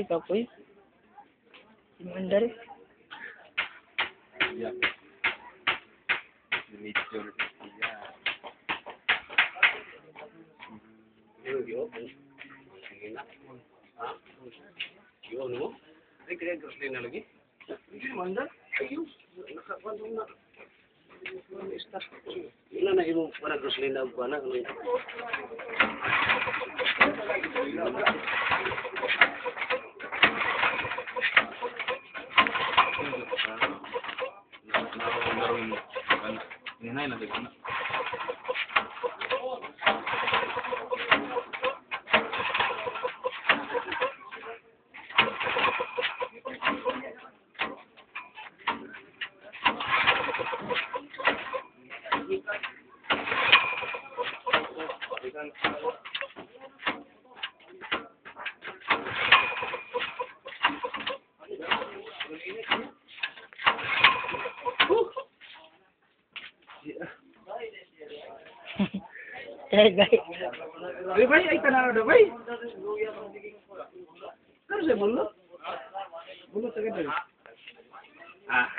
kapoy. Si Mandar. Ya. Medyo na siya. Yo. Sige na. Ha? Yo mo? Ay kaya gusto na lagi. Hindi Mandar. Ayun. Nakakwento na. Ina na imo para Roslyn na ba na Bay. Bay, ay tanah ada bay. Kan saya belum. Belum sekali. Ah.